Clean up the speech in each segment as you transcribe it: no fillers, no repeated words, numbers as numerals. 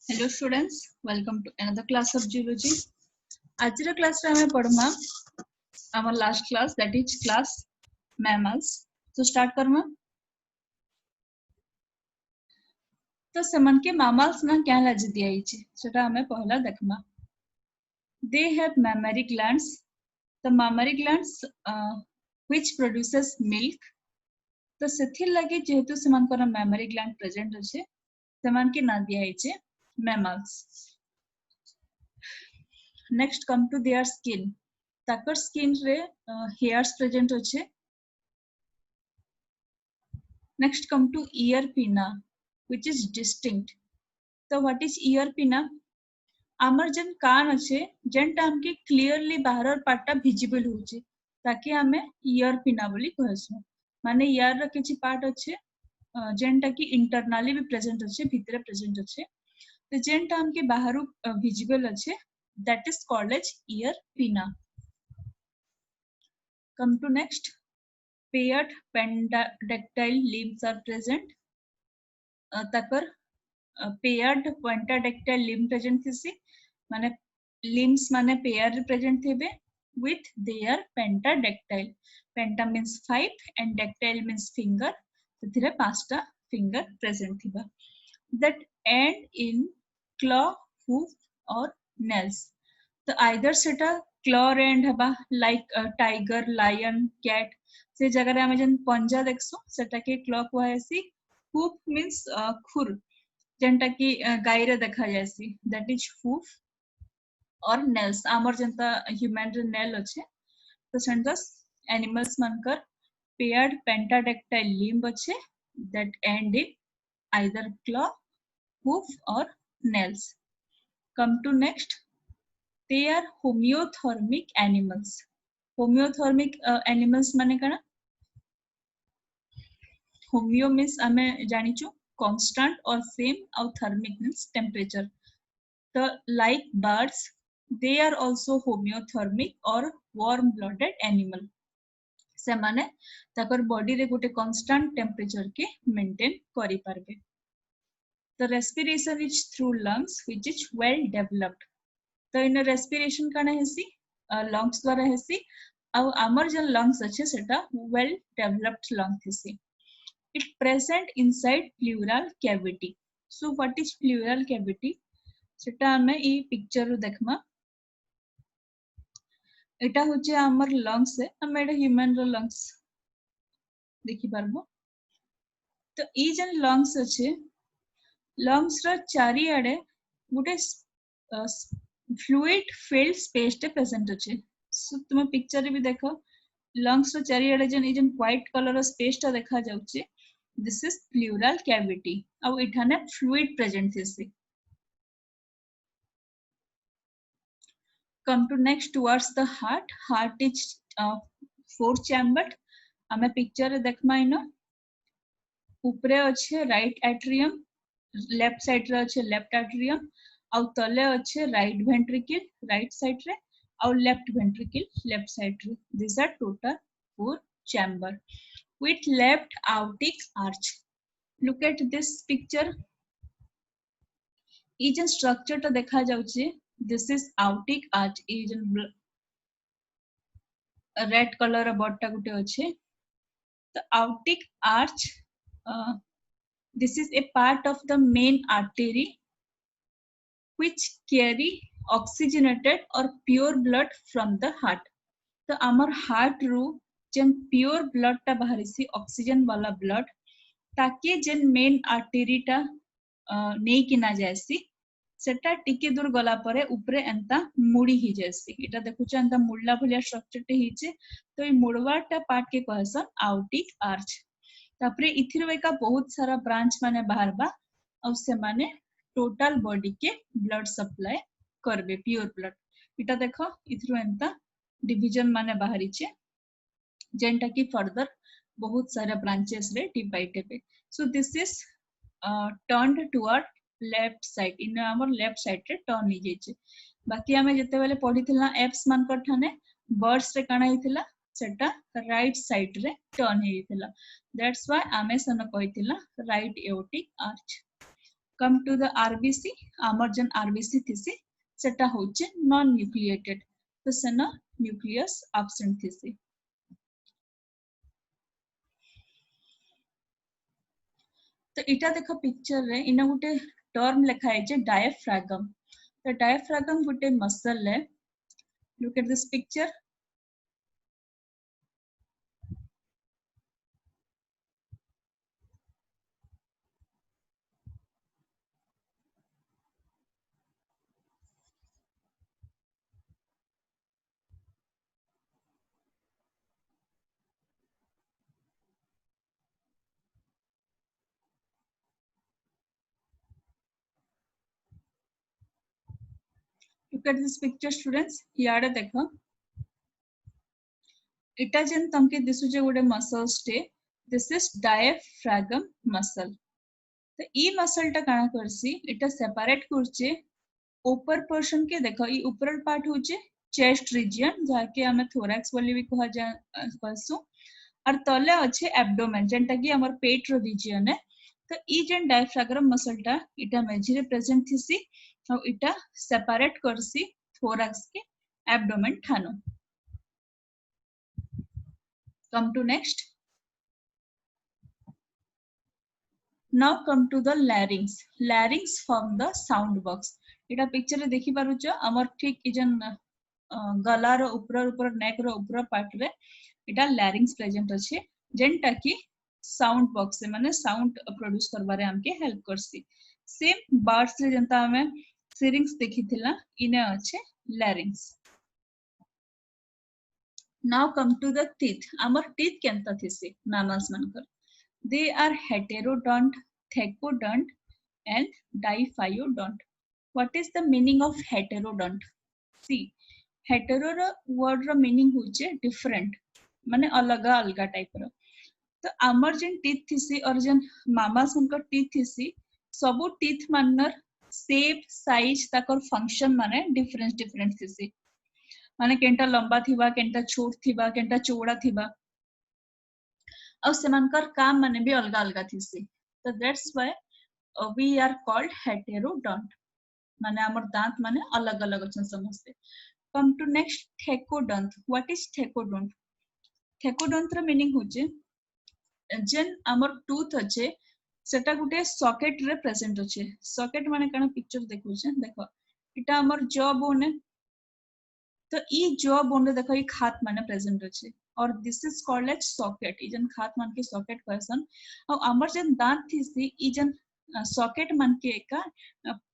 Hello students, welcome to another class of geology. आज class रे हमें पढ़मा our last class, that is class mammals. So start Karma. तो समान के mammals ना क्या लाज दिया इचे सेटा हमें पहला देखमा. They have mammary glands. The mammary glands which produces milk. तो सेथिर लगे जेहेतु समान को mammary gland present अच्छे समान के ना दिया इचे mammals. Next come to their skin. Takar skin रे hairs present अच्छे. Next come to ear pinna, which is distinct. So what is ear pinna? आमर जन कान अच्छे जेनटा हमके क्लियरली बाहर पार्टा विजिबल होचे ताकि हमें ear pinna बोली कहसु. माने ear रा किछि पार्ट अच्छे जेनटा की इंटरनली भी प्रेजेंट अच्छे भीतरे प्रेजेंट अच्छे तो जेनटा हमके बाहर विजिबल अच्छे that is called as ear pinna. Come to next. Paired pentadactyl limbs are present. Takar paired pentadactyl limb present थिसी माने limbs माने pair present Thebe with their pentadactyl. Penta means 5 and dactyl means finger. ସେଥିରେ 5टा finger present थिबा. That end in claw, hoof or nails. तो either सेटा claw end हबा like tiger, lion, cat. से जगह रे हमें जन पंजा देखसो सेटा के claw को हैसी. Hoof means खुर जेनटा की गाय रे देखा जायसी that is hoof or nails. आमर जनता human रे nail अच्छे तो सेंटस animals मानकर paired pentadactyl limb अच्छे that end in either claw, hoof or nails. Come to next. They are homeothermic animals. Homeothermic animals माने कना? Homeo means हमें जानिचु constant or same और thermic means temperature. The like birds, they are also homeothermic or warm-blooded animal. से माने ताकर body रे गोटे constant temperature के maintain करी पारबे. The respiration is through lungs which is well developed. तो इन respiration काना हेसी lungs द्वारा हेसी और आमर जन lungs अच्छे सेटा well developed lungs हेसी. It present inside pleural cavity. So what is pleural cavity? सेटा हमें ई पिक्चर रो देखमा. एटा होचे आमर lungs है हम एटा human रो lungs देखि पारबो. तो ई जन lungs अच्छे lungs रा चारी आडे गोटे fluid filled space टे present अच्छे. So तुम पिक्चर रे भी देखो lungs रा चारी आडे जन ई जन white color रा space टा देखा जाउचे. This is pleural cavity. अब इठाने fluid present थिसी. Come to next towards the heart. Heart is 4 chambered. हमें पिक्चर रे देखमा इनो ऊपरे अच्छे right atrium, left side रे अच्छे left atrium, और तले अच्छे right ventricle right side रे, और left ventricle left side रे. These are total 4 chamber with left aortic arch. Look at this picture. ये जन structure टा देखा जाउचे. This is aortic arch. ये जन red color रा बॉट टा गुटे अच्छे. The aortic arch. This is a part of the main artery which carry oxygenated or pure blood from the heart. तो आमर heart रू जन pure blood टा बाहरी सी oxygen वाला blood ताकि जन main artery टा नहीं किना जायसी सेटा टिके दूर गला परे ऊपरे एंता मुड़ी ही जायसी. इटा देखुछ एंता मुड़ला भलिया स्ट्रक्चर टे हिचे तो ई मुड़वाटा पार्ट के कहसन aortic arch. तापरे इथिर वेका बहुत सारा ब्रांच माने बाहर बा और से माने टोटल बॉडी के ब्लड सप्लाई करबे प्योर ब्लड. इटा देखो इथिर एंता डिवीजन माने बाहरी छे जेंटा की फर्दर बहुत सारा ब्रांचेस रे डिवाइड हेबे. So this is turned toward left side. इन हमर लेफ्ट साइड रे टर्न ही जेचे. बाकी हमें जते बेले पढिथिला एप्स मान कठाने बर्ड्स रे काना हिथिला सेटा राइट साइड रे टर्न हेथिला. That's why आमे सन कहिथिला right aortic arch. Come to the RBC आमर जन आरबीसी थिसी सेटा होचे नॉन न्यूक्लिएटेड तो सेना न्यूक्लियस एब्सेंट थिसी तो इटा देखो पिक्चर रे इना गुटे टर्म लिखा है जे डायफ्रागम तो डायफ्रागम गुटे मसल है look at this picture look at this picture students याडे देखो इटा जेन तमके दिसुचे गोटे मसल्स टे दिस इज डायफ्रागम मसल तो ई मसल टा काना करसी इटा सेपरेट करचे ऊपर पोर्शन के देखो ई ऊपर पार्ट होचे चेस्ट रीजन जाके हमें थोरैक्स बोली भी कहा जा कसु और तले अच्छे एब्डोमेन जेनटा कि हमर पेट रो रीजन है तो ई जेन डायफ्रागम मसल टा इटा मेझिरे प्रेजेंट थिसी और इटा सेपरेट करसी थोरैक्स के abdomen ठानो come to next now come to the larynx from the sound box इटा पिक्चर रे देखि पारुछ हमर ठीक इजन गला रो ऊपर नेक रो ऊपर पार्ट रे इटा larynx प्रेजेंट अछि जेनटा कि साउंड बॉक्स माने साउंड प्रोड्यूस करबारे हमके हेल्प करसी सेम बर्ड्स रे जनता हमें सिरिंक्स देखिथिला इने अछि larynx now come to the teeth amar teeth केनता थिसी mammals मानकर they are heterodont thecodont and diphyodont what is the meaning of heterodont see hetero row word row meaning होचे different माने अलगा अलगा टाइप रो तो आमर जेन टीथ थिसी और जेन mammals मानकर teeth थिसी सबु टीथ मानर शेप साइज ताकर फंक्शन माने डिफरेंट थिसी माने केनटा लंबा थिबा केनटा छोट थिबा केनटा चौड़ा थिबा और सेमानकर काम माने भी अलगा अलगा थिसी तो that's why we are called heterodont माने हमर दांत माने अलग अलग अछन समझते come to next thecodont what is thecodont thecodont र मीनिंग होचे जेन हमर टूथ अछे सेटा गुटे सॉकेट रे प्रेजेंट अछे सॉकेट माने काना पिक्चर देखुचे देखो इटा हमर जॉ बोन है तो ई जॉ बोन रे देखो ई खात माने प्रेजेंट अछे और this is called as socket इजन खात मान के सॉकेट पर्सन और हमर जन दांत थिसी इजन सॉकेट मान के का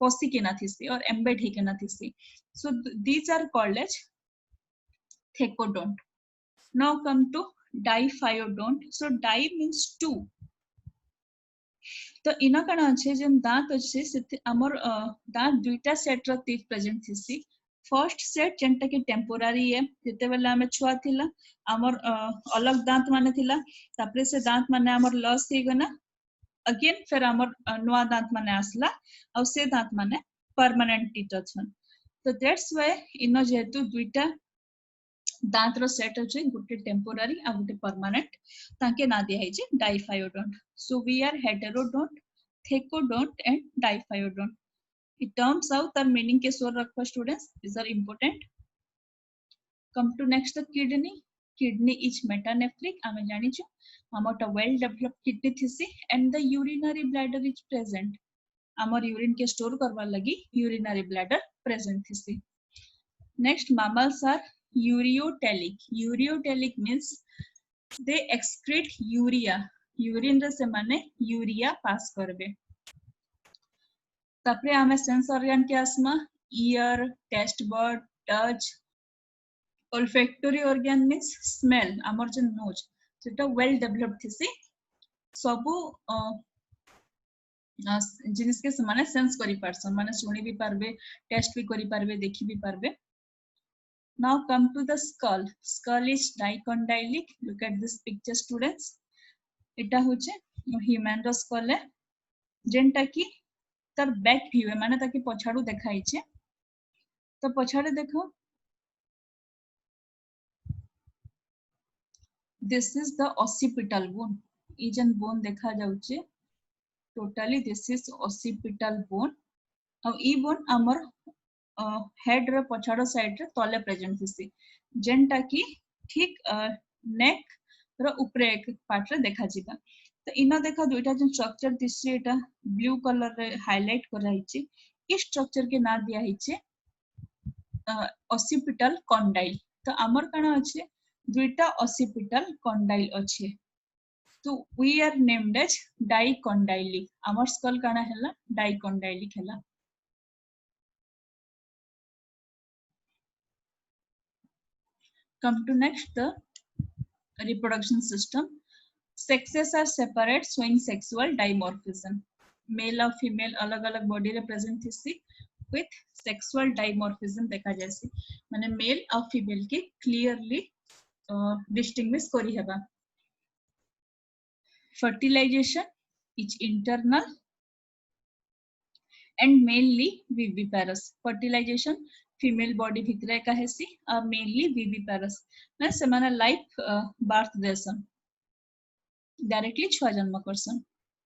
पसी के ना थिसी और एम्बेड ही के ना थिसी so these are called as thecodont now come to diphyodont so di means two तो इना कना अच्छे जन दांत अच्छे से हमर दांत दुईटा सेट रो टीथ प्रेजेंट थिसी फर्स्ट सेट जेंटा कि टेम्पोरारी है जते बेला हमें छुआ थिला हमर अलग दांत माने थिला तापरे से दांत माने हमर लॉस हे गना अगेन फिर हमर नवा दांत माने आसला और से दांत माने परमानेंट टीथ अछन तो दैट्स व्हाई इनो जेतु दुईटा दांत रो सेट अछि गुटे टेम्पोरारी आ गुटे परमानेंट ताके ना दिया है जे diphyodont so we are heterodont thecodont and diphyodont it terms out the meaning के सोर रखो students these are important come to next the kidney is metanephric आमे जानि छु Hamta well developed kidney थिसी and the urinary bladder is present हमर urine के store करबा लगी urinary bladder present थिसी next mammals are ureotelic means they excrete urea urine रे से माने यूरिया पास करबे तापरे हमें सेंस ऑर्गन के आसमा ear taste bud touch olfactory organ means smell हमर जे नोज सेटा वेल डेवलप्ड थिसी सबु जिनिस के माने सेंस करि परसन माने सुनि भी पारबे टेस्ट भी करि पारबे देखि भी पारबे now come to the skull is dicondylic look at this picture students एटा होचे ह्यूमन रो स्कल है जेनटा कि तर बैक व्यू है माने ताकि पछाडू देखाई छे तो पछाडे देखो this is the occipital bone ई जन बोन देखा जाउचे totally this is occipital bone. Now e bone amar head ର ପଛାଡ଼ side ରେ ତଲେ present थिसी जेनटा की ठीक neck ର उपरे part रे देखा जिबा तो इना देखा दुईटा जो स्ट्रक्चर दिसछि एटा ब्लू कलर रे हाईलाइट करा हिछि ई स्ट्रक्चर के नाम दिया हिछि occipital condyle तो हमर काना अछि दुईटा occipital condyle अछि तो we are named as dicondylic हमर स्कल काना हैला dicondylic हैला come to next the reproduction system sexes are separate showing sexual dimorphism male और female अलग अलग body रे present थिसी with sexual dimorphism देखा जैसी माने male और female के clearly distinguish करी हेबा fertilization is internal and mainly viviparous fertilization female body भितरे का हेसी और mainly viviparous ना समाना life birth देसन directly छुआ जन्म करसन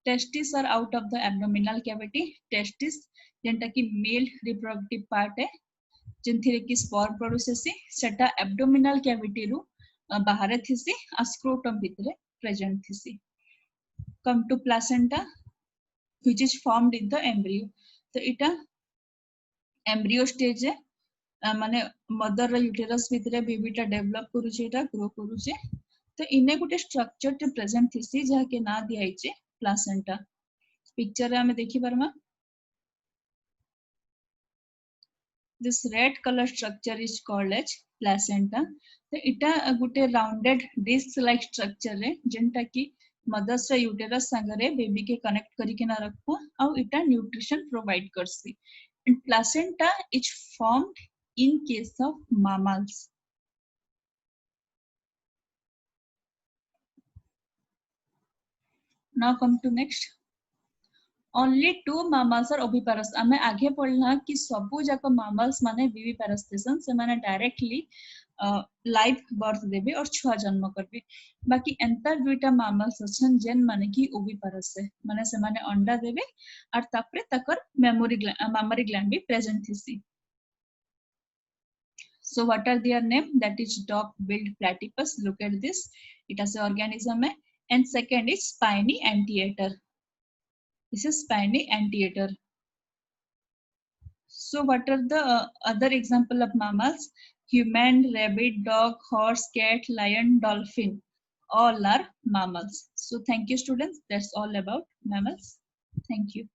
testes are out of the abdominal cavity testis जेंटा की male reproductive part है जिनथिरे की sperm produce हेसी सेटा abdominal cavity रु बाहर थिसी आ scrotum भितरे present थिसी come to placenta which is formed in the embryo तो इटा embryo stage है माने मदर यूटेरस भितरे बेबीटा डेवलप करूचे एटा ग्रो करूचे तो इने गुटे स्ट्रक्चर ते प्रेजेंट थिसी जहा के ना दिया हिचे प्लासेंटा पिक्चर रे हमें देखि परमा this red color structure is called as placenta तो इटा गुटे राउंडेड डिस्क लाइक स्ट्रक्चर रे जेंटा की मदर्स रा यूटेरस संगरे बेबी के कनेक्ट करी के ना रखो और इटा न्यूट्रिशन प्रोवाइड करसी and placenta is formed in case of mammals now come to next only two mammals are oviparous हमें आगे पढ़ला कि सबु जाक mammals माने viviparous थिसन से माने डायरेक्टली लाइव बर्थ देबे और छुआ जन्म करबे बाकी एंतर दुईटा mammals अछन जेन माने कि oviparous है माने से माने अंडा देबे और तापरे तकर mammary gland भी present थिसी so what are their name that is dog-billed platypus look at this it has an organism hai and second is spiny anteater this is spiny anteater so what are the other example of mammals human rabbit dog horse cat lion dolphin all are mammals so thank you students that's all about mammals thank you